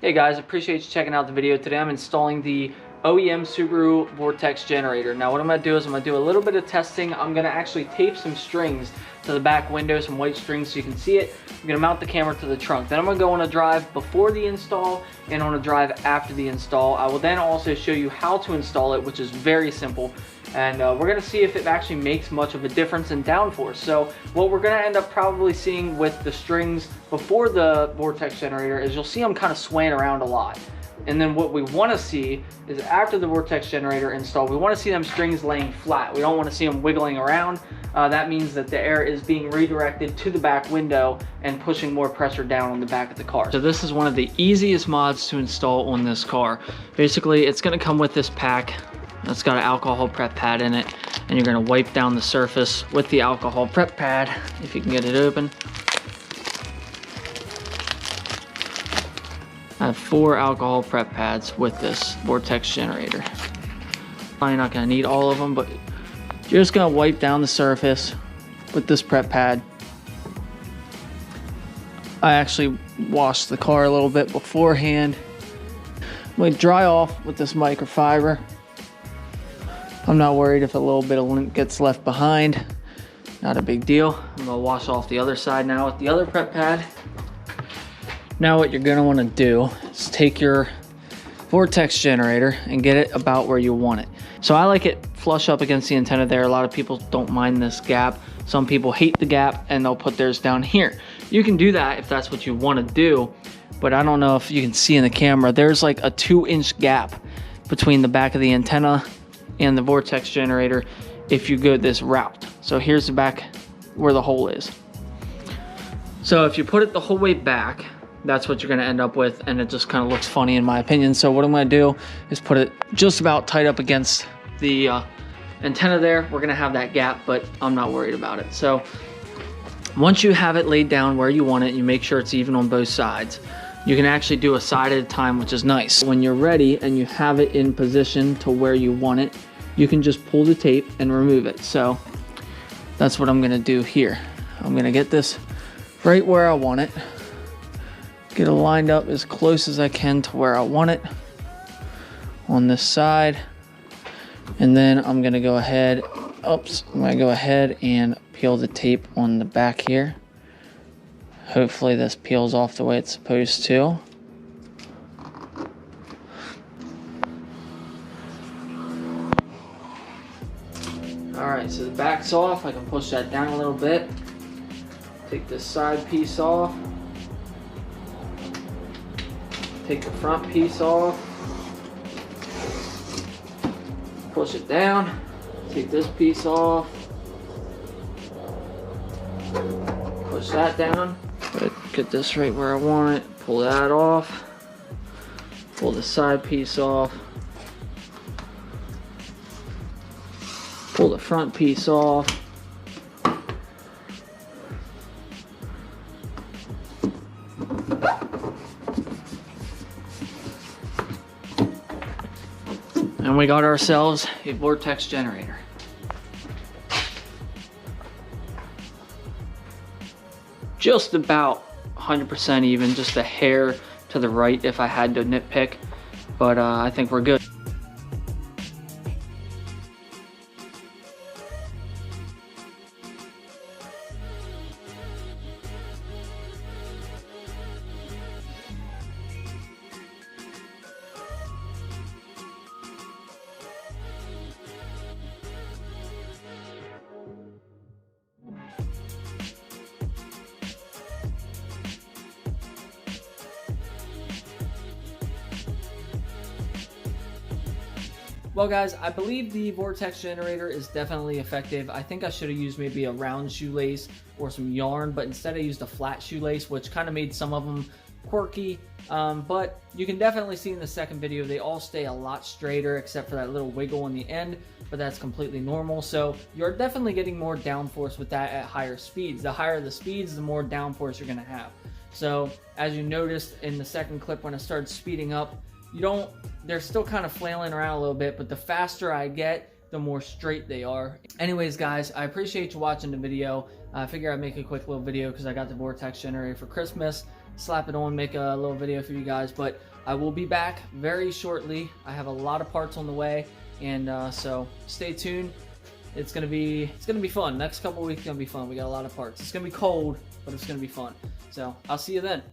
Hey guys, appreciate you checking out the video. Today I'm installing the OEM Subaru Vortex Generator. Now what I'm going to do is I'm going to do a little bit of testing. I'm going to actually tape some strings to the back window, some white strings so you can see it. I'm going to mount the camera to the trunk. Then I'm going to go on a drive before the install and on a drive after the install. I will then also show you how to install it, which is very simple. And we're going to see if it actually makes much of a difference in downforce. So what we're going to end up probably seeing with the strings before the Vortex Generator is you'll see them kind of swaying around a lot. And then what we want to see is after the Vortex Generator install, we want to see them strings laying flat. We don't want to see them wiggling around. That means that the air is being redirected to the back window and pushing more pressure down on the back of the car. So this is one of the easiest mods to install on this car. Basically, it's going to come with this pack. It's got an alcohol prep pad in it, and you're going to wipe down the surface with the alcohol prep pad, if you can get it open. I have 4 alcohol prep pads with this Vortex Generator. Probably not going to need all of them, but you're just going to wipe down the surface with this prep pad. I actually washed the car a little bit beforehand. I'm going to dry off with this microfiber. I'm not worried if a little bit of lint gets left behind. Not a big deal. I'm gonna wash off the other side now with the other prep pad. Now what you're gonna wanna do is take your Vortex Generator and get it about where you want it. So I like it flush up against the antenna there. A lot of people don't mind this gap. Some people hate the gap and they'll put theirs down here. You can do that if that's what you wanna do, but I don't know if you can see in the camera, there's like a 2-inch gap between the back of the antenna and the Vortex Generator if you go this route. So here's the back where the hole is. So if you put it the whole way back, that's what you're gonna end up with, and it just kind of looks funny in my opinion. So what I'm gonna do is put it just about tight up against the antenna there. We're gonna have that gap, but I'm not worried about it. So once you have it laid down where you want it, you make sure it's even on both sides. You can actually do a side at a time, which is nice. When you're ready and you have it in position to where you want it, you can just pull the tape and remove it. So that's what I'm gonna do here. I'm gonna get this right where I want it, get it lined up as close as I can to where I want it on this side. And then I'm gonna go ahead, and peel the tape on the back here. Hopefully this peels off the way it's supposed to. Alright, so the back's off. I can push that down a little bit. Take this side piece off. Take the front piece off. Push it down. Take this piece off. Push that down. Get this right where I want it. Pull that off. Pull the side piece off. Pull the front piece off. And we got ourselves a Vortex Generator. Just about 100% even, just a hair to the right if I had to nitpick, but I think we're good. Well guys, I believe the Vortex Generator is definitely effective. I think I should have used maybe a round shoelace or some yarn, but instead I used a flat shoelace, which kind of made some of them quirky. But you can definitely see in the second video, they all stay a lot straighter except for that little wiggle on the end, but that's completely normal. So you're definitely getting more downforce with that at higher speeds. The higher the speeds, the more downforce you're gonna have. So as you noticed in the second clip when I started speeding up, they're still kind of flailing around a little bit, but the faster I get, the more straight they are. Anyways, guys, I appreciate you watching the video. I figure I'd make a quick little video because I got the Vortex Generator for Christmas. slap it on, make a little video for you guys. But I will be back very shortly. I have a lot of parts on the way, and so stay tuned. It's gonna be fun. Next couple weeks gonna be fun. We got a lot of parts. It's gonna be cold, but it's gonna be fun. So I'll see you then.